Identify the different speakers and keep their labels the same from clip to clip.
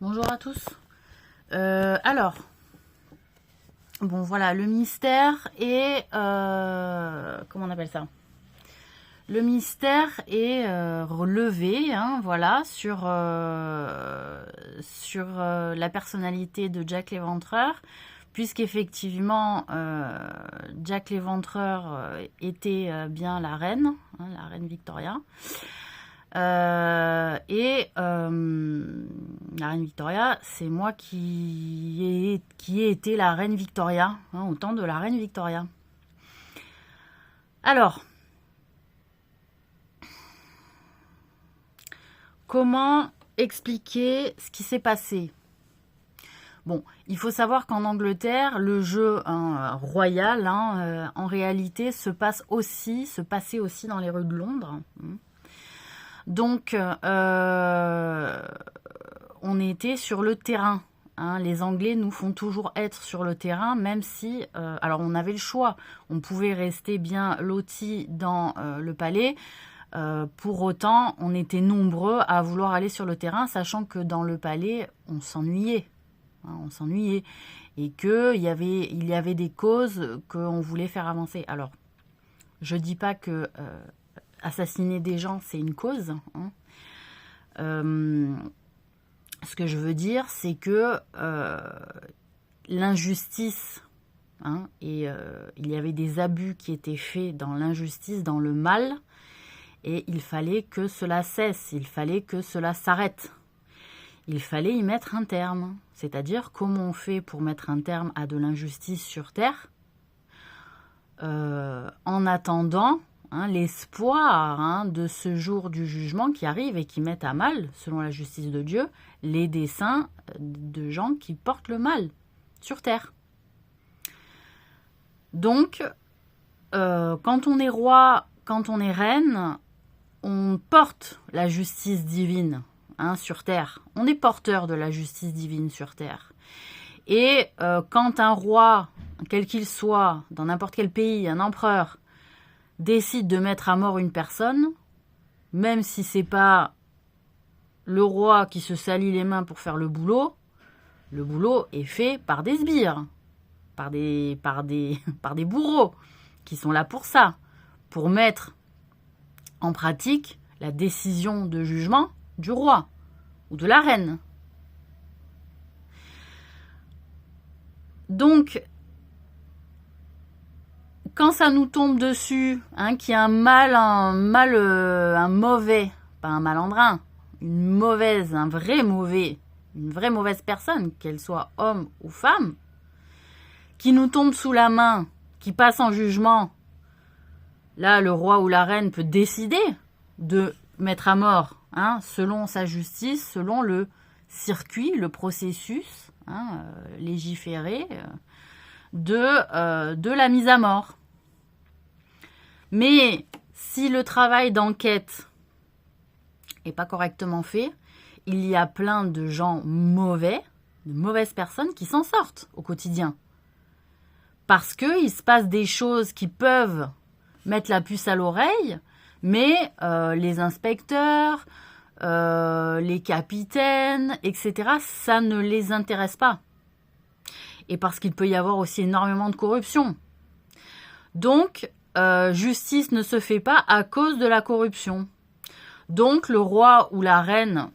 Speaker 1: Bonjour à tous. Alors, bon voilà, le mystère est... comment on appelle ça? Le mystère est relevé, hein, voilà, sur la personnalité de Jack l'Éventreur, puisqu'effectivement, Jack l'Éventreur était bien la reine Victoria. La reine Victoria, c'est moi qui ai été la reine Victoria, hein, au temps de la reine Victoria. Alors, comment expliquer ce qui s'est passé? Bon, il faut savoir qu'en Angleterre, le jeu royal, en réalité, se passait aussi dans les rues de Londres. Donc, on était sur le terrain. Les Anglais nous font toujours être sur le terrain, même si... alors, on avait le choix. On pouvait rester bien lotis dans le palais. Pour autant, on était nombreux à vouloir aller sur le terrain, sachant que dans le palais, on s'ennuyait. On s'ennuyait. Et qu'il y avait des causes qu'on voulait faire avancer. Alors, je ne dis pas que... assassiner des gens, c'est une cause. Ce que je veux dire, c'est que l'injustice, et il y avait des abus qui étaient faits dans l'injustice, dans le mal, et il fallait que cela cesse, il fallait que cela s'arrête. Il fallait y mettre un terme. C'est-à-dire, comment on fait pour mettre un terme à de l'injustice sur Terre en attendant l'espoir de ce jour du jugement qui arrive et qui met à mal, selon la justice de Dieu, les desseins de gens qui portent le mal sur terre. Donc, quand on est roi, quand on est reine, on porte la justice divine sur terre. On est porteur de la justice divine sur terre. Et quand un roi, quel qu'il soit, dans n'importe quel pays, un empereur, décide de mettre à mort une personne, même si c'est pas le roi qui se salit les mains pour faire le boulot est fait par des sbires, par des bourreaux qui sont là pour ça, pour mettre en pratique la décision de jugement du roi ou de la reine. Donc, quand ça nous tombe dessus, qu'il y a un mauvais, pas un malandrin, une vraie mauvaise personne, qu'elle soit homme ou femme, qui nous tombe sous la main, qui passe en jugement, là, le roi ou la reine peut décider de mettre à mort, selon sa justice, selon le circuit, le processus légiféré de la mise à mort. Mais si le travail d'enquête n'est pas correctement fait, il y a plein de gens mauvais, de mauvaises personnes qui s'en sortent au quotidien. Parce qu'il se passe des choses qui peuvent mettre la puce à l'oreille, mais les inspecteurs, les capitaines, etc., ça ne les intéresse pas. Et parce qu'il peut y avoir aussi énormément de corruption. Donc, justice ne se fait pas à cause de la corruption. Donc, le roi ou la reine,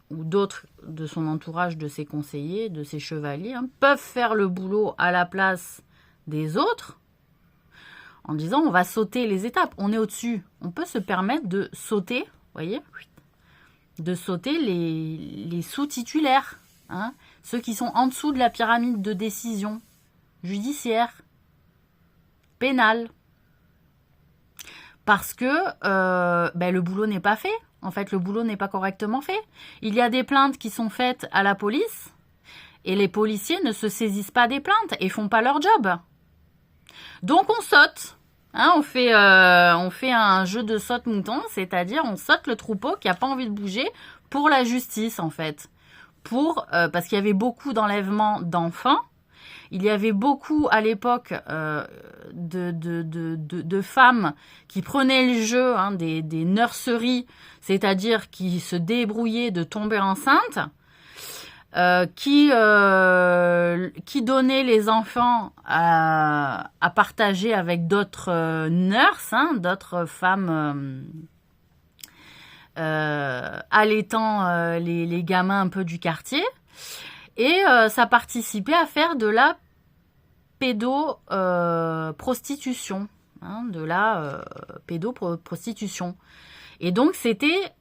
Speaker 1: ou d'autres de son entourage, de ses conseillers, de ses chevaliers, peuvent faire le boulot à la place des autres, en disant on va sauter les étapes. On est au-dessus. On peut se permettre de sauter, voyez, de sauter les sous-titulaires, ceux qui sont en dessous de la pyramide de décision judiciaire, pénale. Parce que le boulot n'est pas fait. En fait, le boulot n'est pas correctement fait. Il y a des plaintes qui sont faites à la police et les policiers ne se saisissent pas des plaintes et font pas leur job. Donc, on saute. On fait un jeu de saute-mouton, c'est-à-dire on saute le troupeau qui n'a pas envie de bouger pour la justice, en fait. Parce qu'il y avait beaucoup d'enlèvements d'enfants. Il y avait beaucoup à l'époque de femmes qui prenaient le jeu des nurseries, c'est-à-dire qui se débrouillaient de tomber enceinte. qui donnait les enfants à partager avec d'autres nurses, hein, d'autres femmes allaitant les gamins un peu du quartier. Et ça participait à faire de la pédoprostitution, hein, de la pédoprostitution. Et donc c'était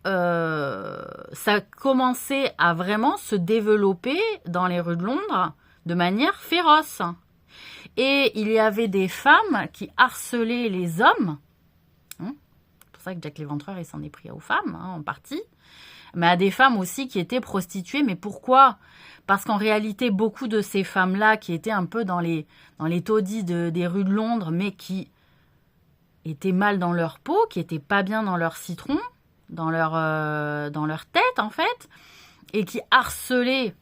Speaker 1: ça commençait à vraiment se développer dans les rues de Londres de manière féroce. Et il y avait des femmes qui harcelaient les hommes. Hein, c'est pour ça que Jack l'Éventreur il s'en est pris aux femmes, hein, en partie. Mais à des femmes aussi qui étaient prostituées. Mais pourquoi ? Parce qu'en réalité, beaucoup de ces femmes-là qui étaient un peu dans les taudis des rues de Londres, mais qui étaient mal dans leur peau, qui étaient pas bien dans leur citron, dans leur tête en fait, et qui harcelaient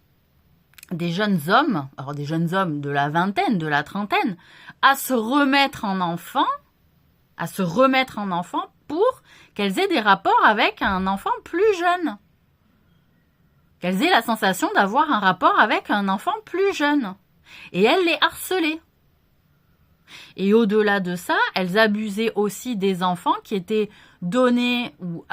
Speaker 1: des jeunes hommes, alors des jeunes hommes de la vingtaine, de la trentaine, à se remettre en enfant pour qu'elles aient des rapports avec un enfant plus jeune. Qu'elles aient la sensation d'avoir un rapport avec un enfant plus jeune. Et elles les harcelaient. Et au-delà de ça, elles abusaient aussi des enfants qui étaient donnés ou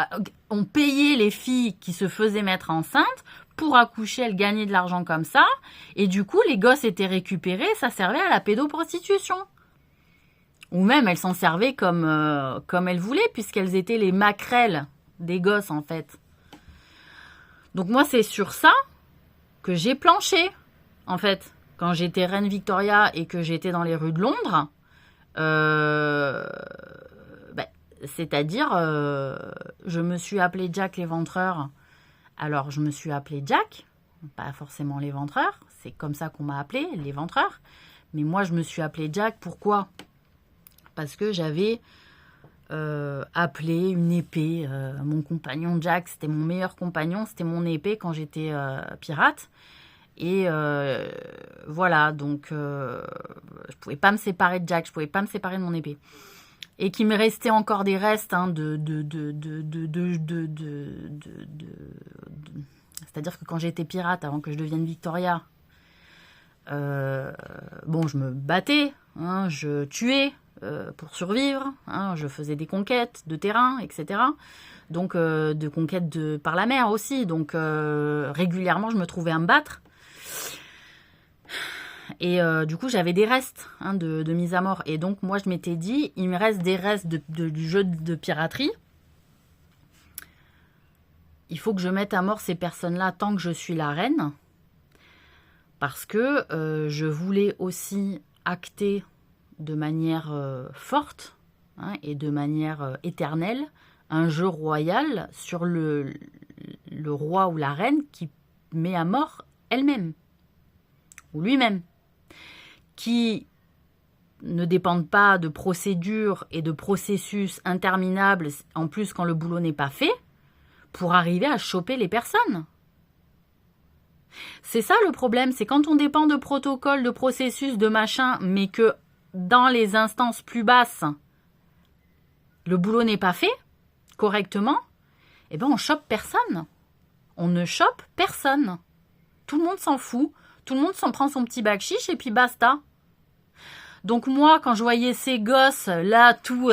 Speaker 1: ont payé les filles qui se faisaient mettre enceintes pour accoucher, elles gagnaient de l'argent comme ça. Et du coup, les gosses étaient récupérés, ça servait à la pédoprostitution. Ou même, elles s'en servaient comme elles voulaient, puisqu'elles étaient les maquerelles des gosses, en fait. Donc moi, c'est sur ça que j'ai planché, en fait. Quand j'étais reine Victoria et que j'étais dans les rues de Londres, c'est-à-dire, je me suis appelée Jack l'Éventreur. Alors, je me suis appelée Jack, pas forcément l'Éventreur, c'est comme ça qu'on m'a appelée, l'Éventreur. Mais moi, je me suis appelée Jack, pourquoi ? Parce que j'avais appelé une épée. Mon compagnon Jack, c'était mon meilleur compagnon, c'était mon épée quand j'étais pirate. Et voilà, donc je pouvais pas me séparer de Jack, je pouvais pas me séparer de mon épée. Et qu'il me restait encore des restes, hein, c'est-à-dire que quand j'étais pirate, avant que je devienne Victoria, je me battais, hein, je tuais pour survivre, hein, je faisais des conquêtes de terrain, etc. Donc de conquêtes par la mer aussi, donc régulièrement je me trouvais à me battre. Et du coup, j'avais des restes, hein, de mise à mort. Et donc, moi, je m'étais dit, il me reste des restes du jeu de piraterie. Il faut que je mette à mort ces personnes-là tant que je suis la reine. Parce que je voulais aussi acter de manière forte, hein, et de manière éternelle un jeu royal sur le roi ou la reine qui met à mort elle-même. Ou lui-même. Qui ne dépendent pas de procédures et de processus interminables, en plus quand le boulot n'est pas fait, pour arriver à choper les personnes. C'est ça le problème, c'est quand on dépend de protocoles, de processus, de machin, mais que dans les instances plus basses, le boulot n'est pas fait correctement, eh ben on chope personne. On ne chope personne. Tout le monde s'en fout, tout le monde s'en prend son petit bac chiche et puis basta. Donc moi, quand je voyais ces gosses là, tout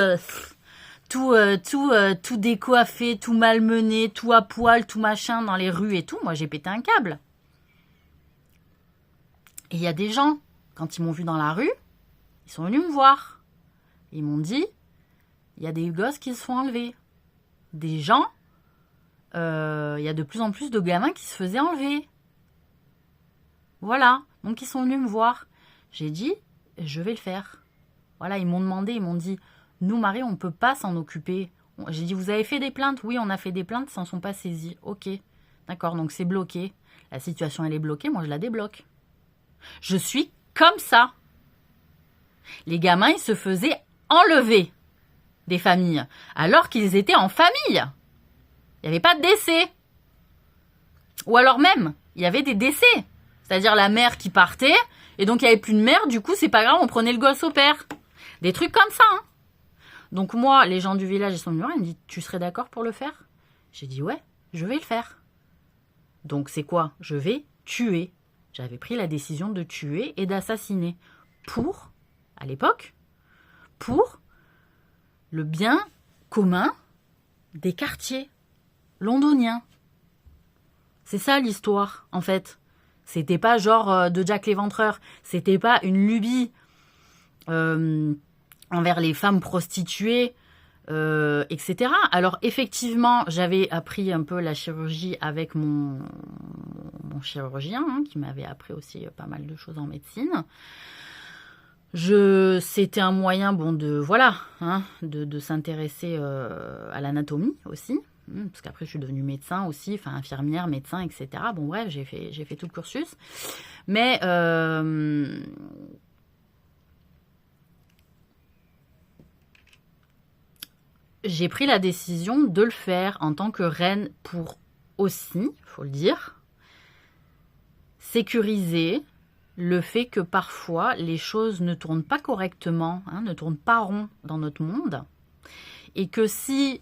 Speaker 1: décoiffé, tout malmené, tout à poil, tout machin dans les rues et tout, moi j'ai pété un câble. Et il y a des gens, quand ils m'ont vu dans la rue, ils sont venus me voir. Ils m'ont dit, il y a des gosses qui se font enlever. Des gens, il y a de plus en plus de gamins qui se faisaient enlever. Voilà, donc ils sont venus me voir. J'ai dit, je vais le faire. Voilà, ils m'ont demandé, ils m'ont dit, nous Marie, on ne peut pas s'en occuper. J'ai dit, vous avez fait des plaintes ? Oui, on a fait des plaintes, ils ne s'en sont pas saisis. Ok, d'accord, donc c'est bloqué. La situation, elle est bloquée, moi je la débloque. Je suis comme ça. Les gamins, ils se faisaient enlever des familles, alors qu'ils étaient en famille. Il n'y avait pas de décès. Ou alors même, il y avait des décès. C'est-à-dire la mère qui partait, et donc il n'y avait plus de mère, du coup c'est pas grave, on prenait le gosse au père. Des trucs comme ça, hein. Donc moi, les gens du village, ils sont venus, ils me disent, tu serais d'accord pour le faire ? J'ai dit, ouais, je vais le faire. Donc c'est quoi? Je vais tuer. J'avais pris la décision de tuer et d'assassiner pour, à l'époque, pour le bien commun des quartiers londoniens. C'est ça l'histoire, en fait. C'était pas genre de Jack l'Éventreur. C'était pas une lubie envers les femmes prostituées, etc. Alors effectivement, j'avais appris un peu la chirurgie avec mon chirurgien, hein, qui m'avait appris aussi pas mal de choses en médecine. C'était un moyen, bon, de voilà, hein, de s'intéresser à l'anatomie aussi, parce qu'après je suis devenue médecin aussi, enfin infirmière, médecin, etc. Bon bref, j'ai fait tout le cursus, mais j'ai pris la décision de le faire en tant que reine pour aussi, faut le dire, sécuriser le fait que parfois les choses ne tournent pas correctement, hein, ne tournent pas rond dans notre monde, et que si,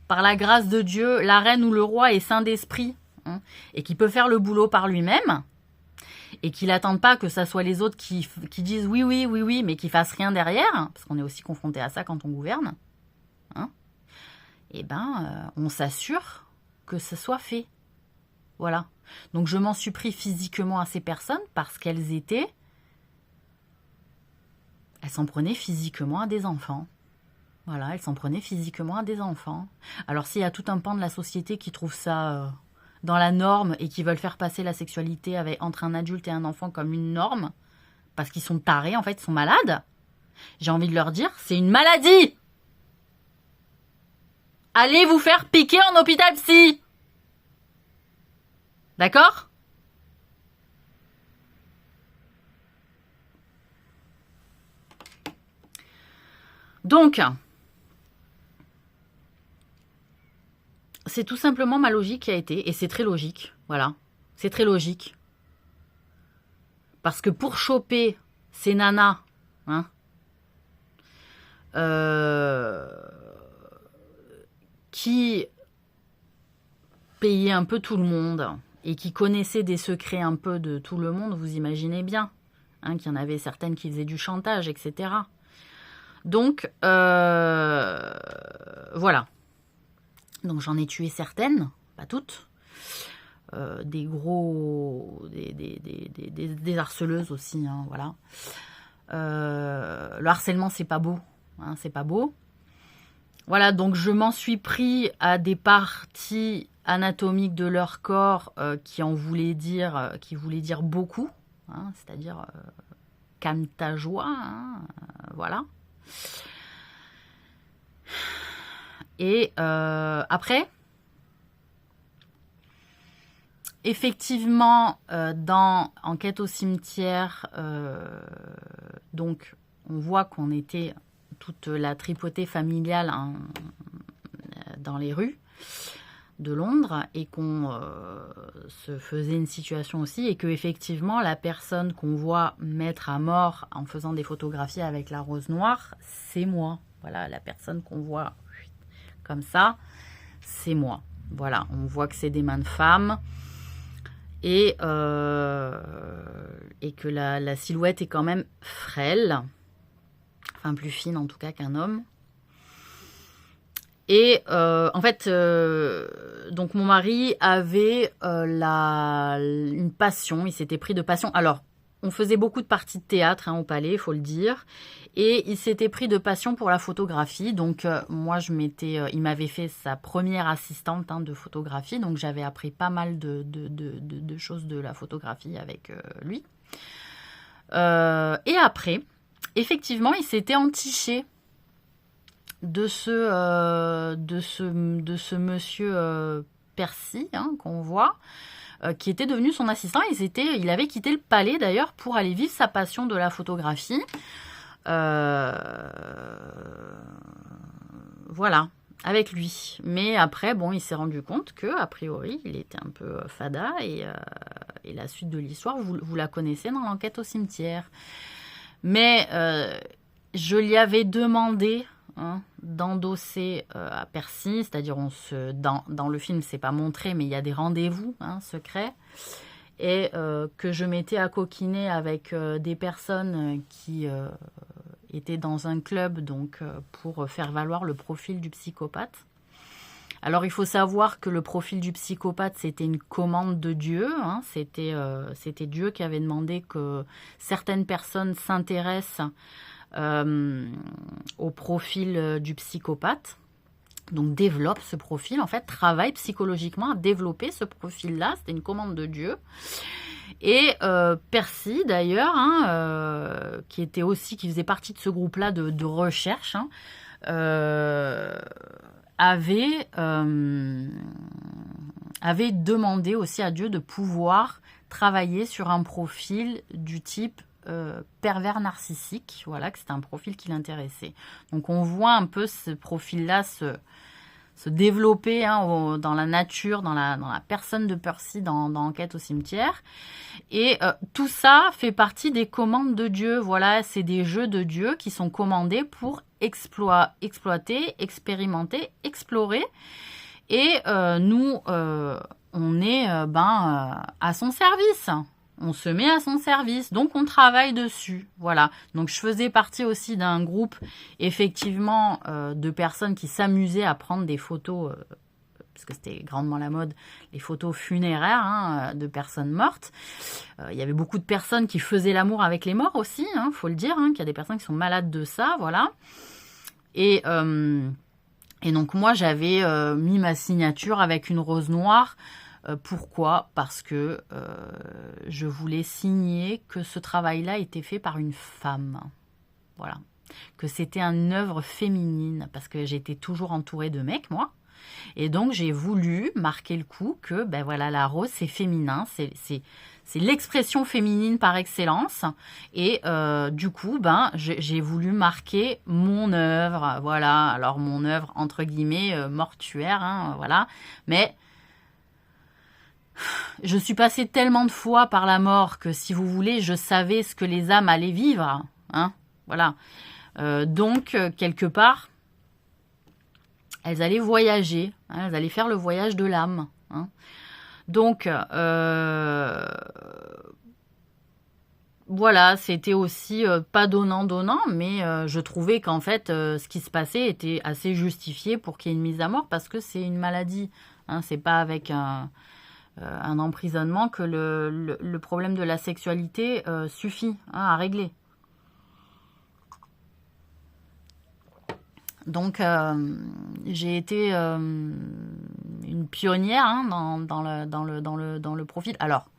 Speaker 1: par la grâce de Dieu, la reine ou le roi est saint d'esprit, hein, et qu'il peut faire le boulot par lui-même, et qu'il n'attende pas que ça soit les autres qui disent oui, oui, oui, oui, mais qui fassent rien derrière, parce qu'on est aussi confronté à ça quand on gouverne, hein, eh ben, on s'assure que ce soit fait. Voilà. Donc je m'en suis pris physiquement à ces personnes parce qu'elles s'en prenaient physiquement à des enfants. Voilà, elles s'en prenaient physiquement à des enfants. Alors s'il y a tout un pan de la société qui trouve ça dans la norme et qui veulent faire passer la sexualité entre un adulte et un enfant comme une norme, parce qu'ils sont tarés, en fait, ils sont malades, j'ai envie de leur dire, c'est une maladie. Allez vous faire piquer en hôpital psy. D'accord ? Donc, c'est tout simplement ma logique qui a été, et c'est très logique, voilà, c'est très logique. Parce que pour choper ces nanas, hein, qui payaient un peu tout le monde, et qui connaissaient des secrets un peu de tout le monde, vous imaginez bien, hein, qu'il y en avait certaines qui faisaient du chantage, etc. Donc, voilà. Donc j'en ai tué certaines, pas toutes. Des harceleuses aussi, hein, voilà. Le harcèlement, c'est pas beau, hein, c'est pas beau. Voilà, donc je m'en suis pris à des parties anatomiques de leur corps qui voulaient dire beaucoup, hein, c'est-à-dire calme ta joie, hein, voilà. Et après, effectivement, dans Enquête au cimetière, donc on voit qu'on était toute la tripotée familiale, hein, dans les rues de Londres, et qu'on se faisait une situation aussi, et que effectivement la personne qu'on voit mettre à mort en faisant des photographies avec la rose noire, c'est moi. Voilà, la personne qu'on voit comme ça, c'est moi. Voilà, on voit que c'est des mains de femmes, et que la silhouette est quand même frêle, enfin plus fine en tout cas qu'un homme. Et en fait, donc mon mari avait une passion, il s'était pris de passion. Alors, on faisait beaucoup de parties de théâtre, hein, au Palais, il faut le dire. Et il s'était pris de passion pour la photographie. Donc, moi, il m'avait fait sa première assistante, hein, de photographie. Donc, j'avais appris pas mal de choses de la photographie avec lui. Et après, effectivement, il s'était entiché de ce monsieur Percy, hein, qu'on voit, qui était devenu son assistant. Il avait quitté le palais d'ailleurs pour aller vivre sa passion de la photographie. Voilà, avec lui. Mais après, bon, il s'est rendu compte que, a priori, il était un peu fada, et la suite de l'histoire, vous la connaissez dans l'enquête au cimetière. Mais je lui avais demandé, hein, d'endosser à Percy, c'est-à-dire dans le film, c'est pas montré, mais il y a des rendez-vous secrets, et que je m'étais à coquiner avec des personnes qui étaient dans un club donc pour faire valoir le profil du psychopathe. Alors, il faut savoir que le profil du psychopathe, c'était une commande de Dieu. C'était Dieu qui avait demandé que certaines personnes s'intéressent au profil du psychopathe. Donc, développe ce profil. En fait, travaille psychologiquement à développer ce profil-là. C'était une commande de Dieu. Et Percy, d'ailleurs, qui faisait partie de ce groupe-là de recherche, avait demandé aussi à Dieu de pouvoir travailler sur un profil du type pervers narcissique, voilà, que c'était un profil qui l'intéressait. Donc on voit un peu ce profil-là se développer dans la nature, dans la personne de Percy, dans Enquête au cimetière. Et tout ça fait partie des commandes de Dieu. Voilà, c'est des jeux de Dieu qui sont commandés pour exploiter, expérimenter, explorer. Et nous, on est à son service. On se met à son service, donc on travaille dessus. Voilà. Donc je faisais partie aussi d'un groupe, effectivement, de personnes qui s'amusaient à prendre des photos, parce que c'était grandement la mode, les photos funéraires de personnes mortes. Il y avait beaucoup de personnes qui faisaient l'amour avec les morts aussi, faut le dire, qu'il y a des personnes qui sont malades de ça, voilà. Et donc moi, j'avais mis ma signature avec une rose noire. Pourquoi ? Parce que je voulais signer que ce travail-là était fait par une femme. Voilà. Que c'était une œuvre féminine, parce que j'étais toujours entourée de mecs, moi. Et donc, j'ai voulu marquer le coup que, la rose, c'est féminin, c'est l'expression féminine par excellence. Et du coup, j'ai voulu marquer mon œuvre, voilà. Alors, mon œuvre, entre guillemets, mortuaire, voilà. Mais je suis passée tellement de fois par la mort que, si vous voulez, je savais ce que les âmes allaient vivre, voilà. Donc, quelque part, elles allaient voyager, elles allaient faire le voyage de l'âme. Donc, voilà, c'était aussi pas donnant-donnant, mais je trouvais qu'en fait, ce qui se passait était assez justifié pour qu'il y ait une mise à mort, parce que c'est une maladie. C'est pas avec un emprisonnement que le problème de la sexualité suffit à régler. Donc, j'ai été une pionnière dans le profil. Alors,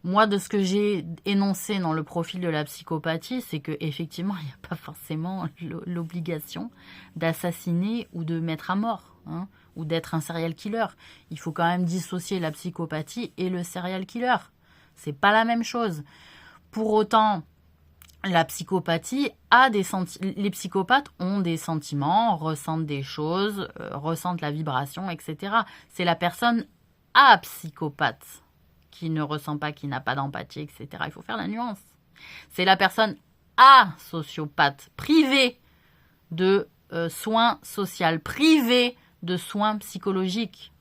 Speaker 1: moi, de ce que j'ai énoncé dans le profil de la psychopathie, c'est qu'effectivement, il n'y a pas forcément l'obligation d'assassiner ou de mettre à mort, ou d'être un serial killer. Il faut quand même dissocier la psychopathie et le serial killer. C'est pas la même chose. Pour autant, la psychopathie les psychopathes ont des sentiments, ressentent des choses, ressentent la vibration, etc. C'est la personne apsychopathe qui ne ressent pas, qui n'a pas d'empathie, etc. Il faut faire la nuance. C'est la personne asociopathe, privée de soins sociaux, privée de soins psychologiques.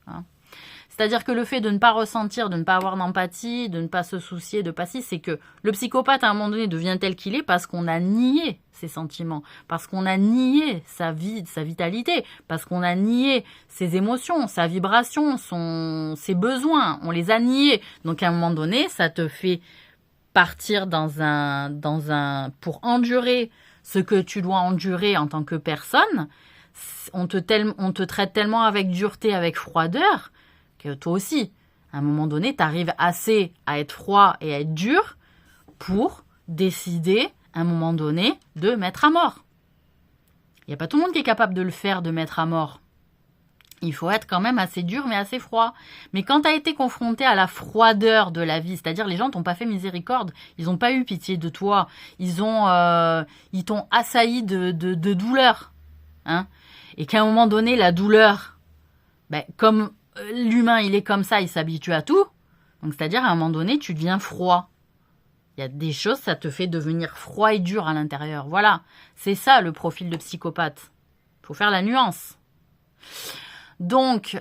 Speaker 1: C'est-à-dire que le fait de ne pas ressentir, de ne pas avoir d'empathie, de ne pas se soucier, de pas si, c'est que le psychopathe, à un moment donné, devient tel qu'il est parce qu'on a nié ses sentiments, parce qu'on a nié sa vie, sa vitalité, parce qu'on a nié ses émotions, sa vibration, ses besoins. On les a niés. Donc, à un moment donné, ça te fait partir pour endurer ce que tu dois endurer en tant que personne. On te traite tellement avec dureté, avec froideur, que toi aussi, à un moment donné, tu arrives assez à être froid et à être dur pour décider, à un moment donné, de mettre à mort. Il n'y a pas tout le monde qui est capable de le faire, de mettre à mort. Il faut être quand même assez dur, mais assez froid. Mais quand tu as été confronté à la froideur de la vie, c'est-à-dire les gens t'ont pas fait miséricorde, ils n'ont pas eu pitié de toi, ils t'ont assailli de douleur. Et qu'à un moment donné, la douleur, comme l'humain, il est comme ça, il s'habitue à tout. Donc, c'est-à-dire, à un moment donné, tu deviens froid. Il y a des choses, ça te fait devenir froid et dur à l'intérieur. Voilà, c'est ça le profil de psychopathe. faut faire la nuance. Donc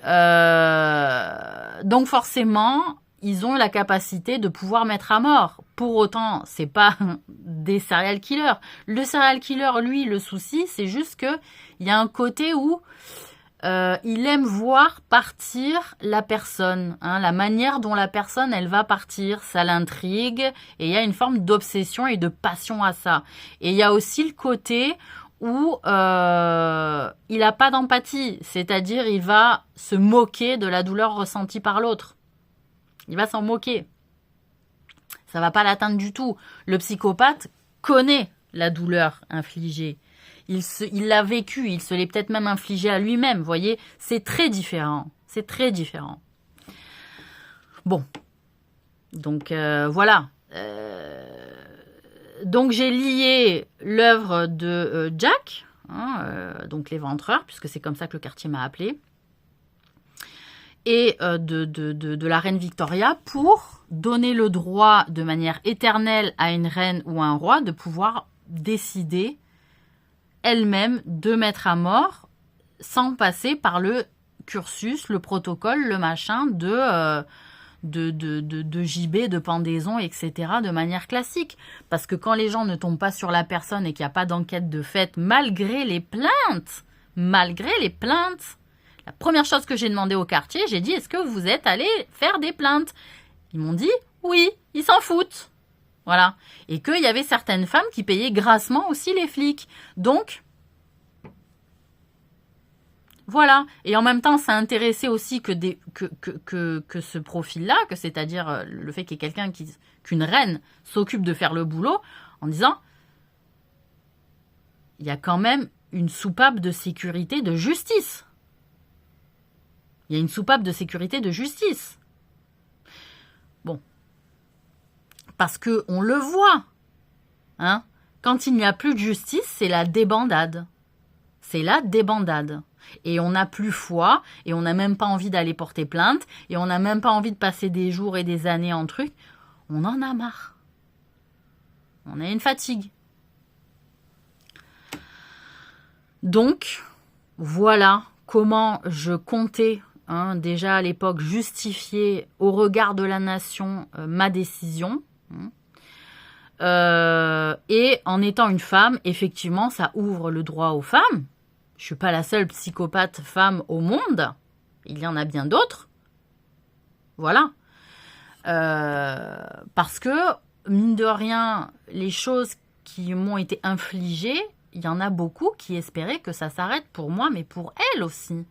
Speaker 1: forcément, ils ont la capacité de pouvoir mettre à mort. Pour autant, c'est pas des serial killers. Le serial killer, lui, le souci, c'est juste que il y a un côté où il aime voir partir la personne, hein, la manière dont la personne elle va partir, ça l'intrigue et il y a une forme d'obsession et de passion à ça. Et il y a aussi le côté où il a pas d'empathie, c'est-à-dire il va se moquer de la douleur ressentie par l'autre. Il va s'en moquer. Ça va pas l'atteindre du tout. Le psychopathe connaît la douleur infligée. Il l'a vécu, il se l'est peut-être même infligé à lui-même, vous voyez. C'est très différent. C'est très différent. Bon. Donc, voilà. Donc, j'ai lié l'œuvre de Jack, hein, donc l'éventreur, puisque c'est comme ça que le quartier m'a appelé, et de la reine Victoria pour donner le droit de manière éternelle à une reine ou à un roi de pouvoir décider elle-même de mettre à mort sans passer par le cursus, le protocole, le machin de gibet, de pendaison, etc. de manière classique. Parce que quand les gens ne tombent pas sur la personne et qu'il n'y a pas d'enquête de fait, malgré les plaintes, la première chose que j'ai demandé au quartier, j'ai dit, est-ce que vous êtes allé faire des plaintes? Ils m'ont dit, oui, ils s'en foutent. Voilà. Et qu'il y avait certaines femmes qui payaient grassement aussi les flics. Donc, voilà. Et en même temps, ça intéressait aussi que ce profil-là, que c'est-à-dire le fait qu'il y ait quelqu'un qu'une reine s'occupe de faire le boulot, en disant, il y a quand même une soupape de sécurité de justice. Il y a une soupape de sécurité de justice. Bon. Parce que on le voit. Hein, quand il n'y a plus de justice, c'est la débandade. C'est la débandade. Et on n'a plus foi, et on n'a même pas envie d'aller porter plainte, et on n'a même pas envie de passer des jours et des années en truc. On en a marre. On a une fatigue. Donc, voilà comment je comptais, hein, déjà à l'époque, justifier au regard de la nation ma décision. Et en étant une femme, effectivement, ça ouvre le droit aux femmes. Je suis pas la seule psychopathe femme au monde. Il y en a bien d'autres. Voilà. Parce que, mine de rien, les choses qui m'ont été infligées, il y en a beaucoup qui espéraient que ça s'arrête pour moi, mais pour elles aussi.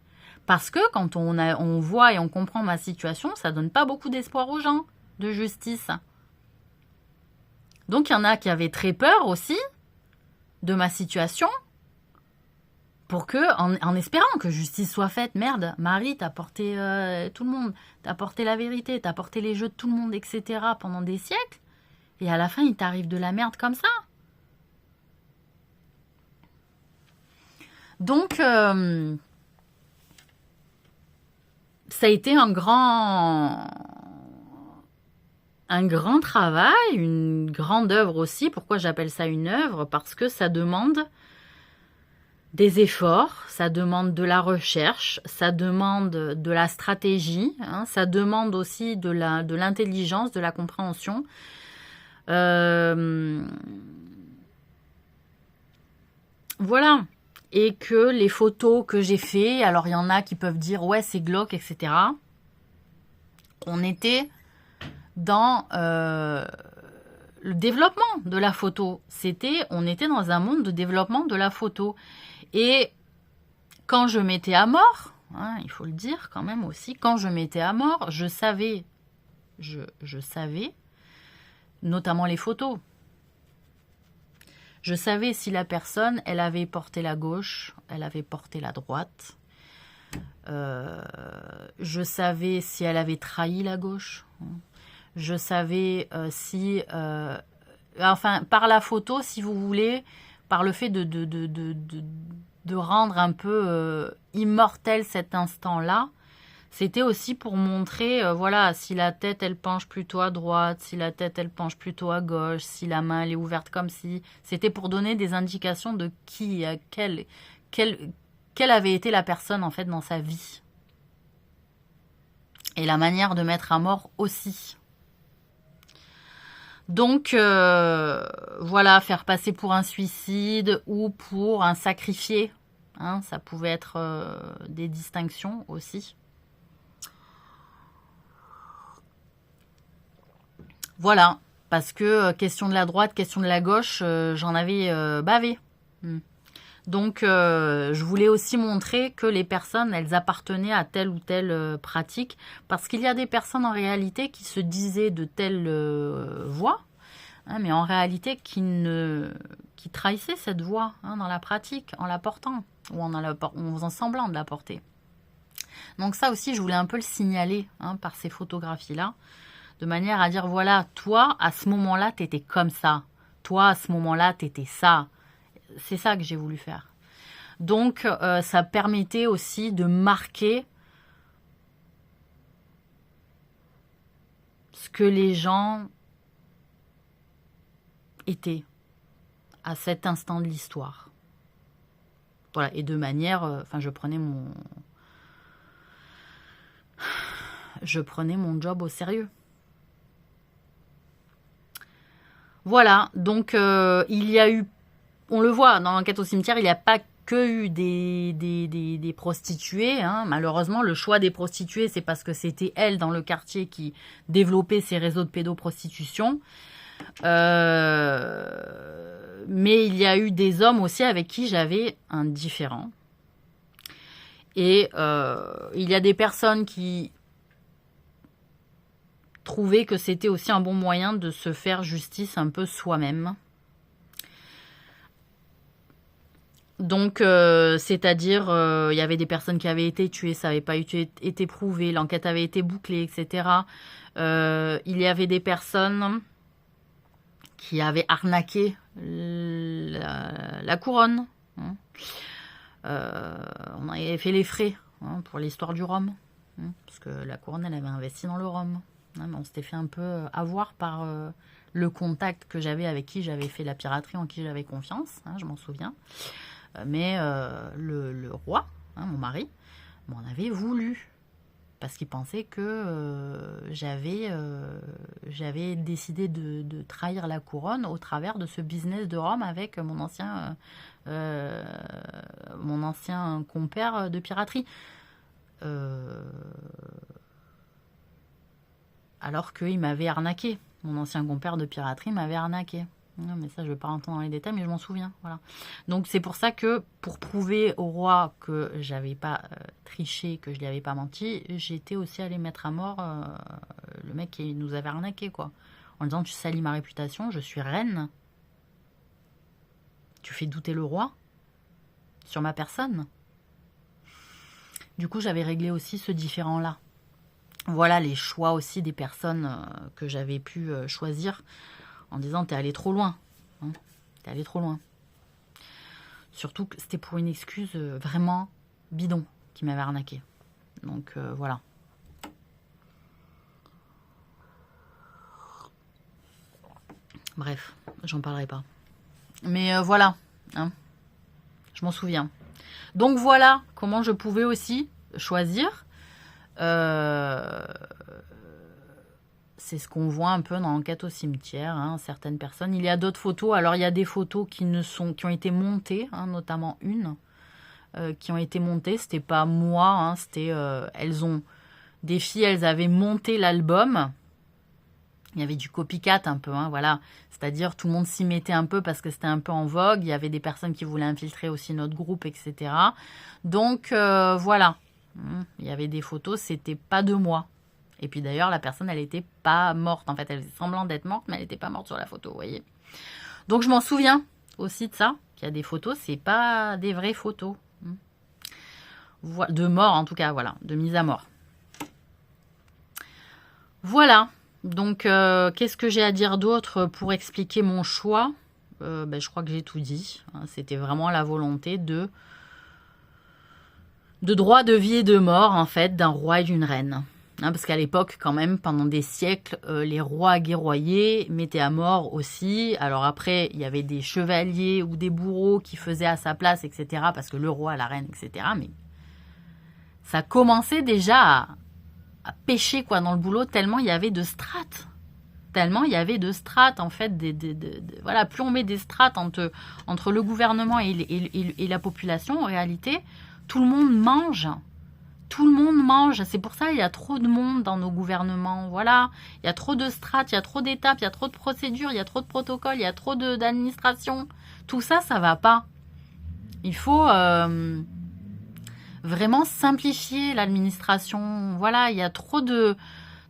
Speaker 1: Parce que quand on voit et on comprend ma situation, ça donne pas beaucoup d'espoir aux gens de justice. Donc, il y en a qui avaient très peur aussi de ma situation pour que, en espérant que justice soit faite, merde, Marie, t'as porté tout le monde, t'as porté la vérité, t'as porté les jeux de tout le monde, etc. pendant des siècles, et à la fin, il t'arrive de la merde comme ça. Donc, ça a été un grand travail, une grande œuvre aussi. Pourquoi j'appelle ça une œuvre? Parce que ça demande des efforts, ça demande de la recherche, ça demande de la stratégie, hein, ça demande aussi de l'intelligence, de la compréhension. Voilà. Et que les photos que j'ai fait, alors il y en a qui peuvent dire ouais c'est glauque, etc. On était dans le développement de la photo. On était dans un monde de développement de la photo. Et quand je mettais à mort, hein, il faut le dire quand même aussi, quand je mettais à mort, je savais, notamment les photos, je savais si la personne, elle avait porté la gauche, elle avait porté la droite, je savais si elle avait trahi la gauche, je savais si... enfin, par la photo, si vous voulez, par le fait de rendre un peu immortel cet instant-là, c'était aussi pour montrer, voilà, si la tête, elle penche plutôt à droite, si la tête, elle penche plutôt à gauche, si la main, elle est ouverte comme si... C'était pour donner des indications de qui, quelle avait été la personne en fait dans sa vie. Et la manière de mettre à mort aussi. Donc, voilà, faire passer pour un suicide ou pour un sacrifié. Hein, ça pouvait être des distinctions aussi. Voilà, parce que question de la droite, question de la gauche, j'en avais bavé. Donc, je voulais aussi montrer que les personnes, elles appartenaient à telle ou telle pratique. Parce qu'il y a des personnes en réalité qui se disaient de telle voie, hein, mais en réalité qui trahissaient cette voie hein, dans la pratique en la portant ou en faisant semblant de la porter. Donc ça aussi, je voulais un peu le signaler hein, par ces photographies-là, de manière à dire, voilà, toi, à ce moment-là, tu étais comme ça. Toi, à ce moment-là, tu étais ça. C'est ça que j'ai voulu faire. Donc, ça permettait aussi de marquer ce que les gens étaient à cet instant de l'histoire. Voilà, et de manière... Enfin, je prenais mon job au sérieux. Voilà, donc il y a eu... On le voit, dans l'enquête au cimetière, il n'y a pas que eu des prostituées. Hein. Malheureusement, le choix des prostituées, c'est parce que c'était elles, dans le quartier, qui développaient ces réseaux de pédoprostitution. Mais il y a eu des hommes aussi avec qui j'avais un différend. Et il y a des personnes qui trouvaient que c'était aussi un bon moyen de se faire justice un peu soi-même. Donc, c'est-à-dire, il y avait des personnes qui avaient été tuées, ça n'avait pas été prouvé, l'enquête avait été bouclée, etc. Il y avait des personnes qui avaient arnaqué la couronne. Hein. On avait fait les frais hein, pour l'histoire du rhum. Hein, parce que la couronne, elle avait investi dans le rhum. Hein, mais on s'était fait un peu avoir par le contact que j'avais avec qui j'avais fait la piraterie, en qui j'avais confiance. Hein, je m'en souviens. Mais le roi, hein, mon mari, m'en avait voulu. Parce qu'il pensait que j'avais décidé de trahir la couronne au travers de ce business de Rome avec mon ancien compère de piraterie. Alors qu'il m'avait arnaqué. Mon ancien compère de piraterie m'avait arnaqué. Non, mais ça, je ne vais pas rentrer dans les détails, mais je m'en souviens. Voilà. Donc, c'est pour ça que, pour prouver au roi que j'avais pas triché, que je lui avais pas menti, j'étais aussi allée mettre à mort le mec qui nous avait arnaqué, quoi. En disant, tu salis ma réputation, je suis reine. Tu fais douter le roi sur ma personne. Du coup, j'avais réglé aussi ce différend-là. Voilà les choix aussi des personnes que j'avais pu choisir. En disant, t'es allé trop loin. Hein, t'es allé trop loin. Surtout que c'était pour une excuse vraiment bidon qui m'avait arnaqué. Donc, voilà. Bref, j'en parlerai pas. Mais voilà. Hein, je m'en souviens. Donc, voilà comment je pouvais aussi choisir. C'est ce qu'on voit un peu dans l'enquête au cimetière, hein, certaines personnes. Il y a d'autres photos. Alors, il y a des photos qui ont été montées, hein, notamment une, qui ont été montées. C'était pas moi, hein, c'était... des filles, elles avaient monté l'album. Il y avait du copycat un peu, hein, voilà. C'est-à-dire, tout le monde s'y mettait un peu parce que c'était un peu en vogue. Il y avait des personnes qui voulaient infiltrer aussi notre groupe, etc. Donc, voilà. Il y avait des photos, c'était pas de moi. Et puis d'ailleurs, la personne, elle n'était pas morte. En fait, elle faisait semblant d'être morte, mais elle n'était pas morte sur la photo, vous voyez. Donc, je m'en souviens aussi de ça, qu'il y a des photos, c'est pas des vraies photos. De mort, en tout cas, voilà, de mise à mort. Voilà. Donc, qu'est-ce que j'ai à dire d'autre pour expliquer mon choix je crois que j'ai tout dit. Hein, c'était vraiment la volonté de droit de vie et de mort, en fait, d'un roi et d'une reine. Hein, parce qu'à l'époque, quand même, pendant des siècles, les rois guerroyés mettaient à mort aussi. Alors après, il y avait des chevaliers ou des bourreaux qui faisaient à sa place, etc. Parce que le roi, la reine, etc. Mais ça commençait déjà à pêcher quoi, dans le boulot, tellement il y avait de strates. Tellement il y avait de strates, en fait. Voilà, plus on met des strates entre le gouvernement et la population, en réalité, tout le monde mange. Tout le monde mange, c'est pour ça qu'il y a trop de monde dans nos gouvernements, voilà. Il y a trop de strates, il y a trop d'étapes, il y a trop de procédures, il y a trop de protocoles, il y a trop d'administration. Tout ça, ça va pas. Il faut vraiment simplifier l'administration. Voilà, il y a trop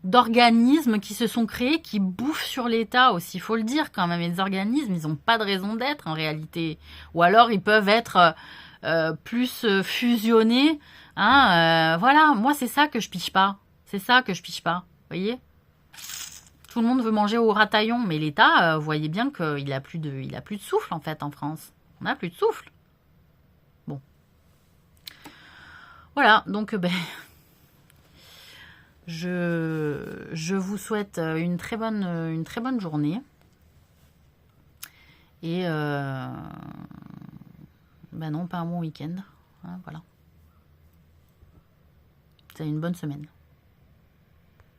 Speaker 1: d'organismes qui se sont créés, qui bouffent sur l'État aussi, il faut le dire quand même. Les organismes, ils n'ont pas de raison d'être en réalité. Ou alors, ils peuvent être plus fusionnés. Hein, voilà, moi c'est ça que je piche pas. C'est ça que je piche pas. Vous voyez? Tout le monde veut manger au rataillon, mais l'État, vous voyez bien qu'il a plus de souffle en fait en France. On n'a plus de souffle. Bon. Voilà, donc je vous souhaite une très bonne journée. Et non, pas un bon week-end. Hein, voilà. C'est une bonne semaine.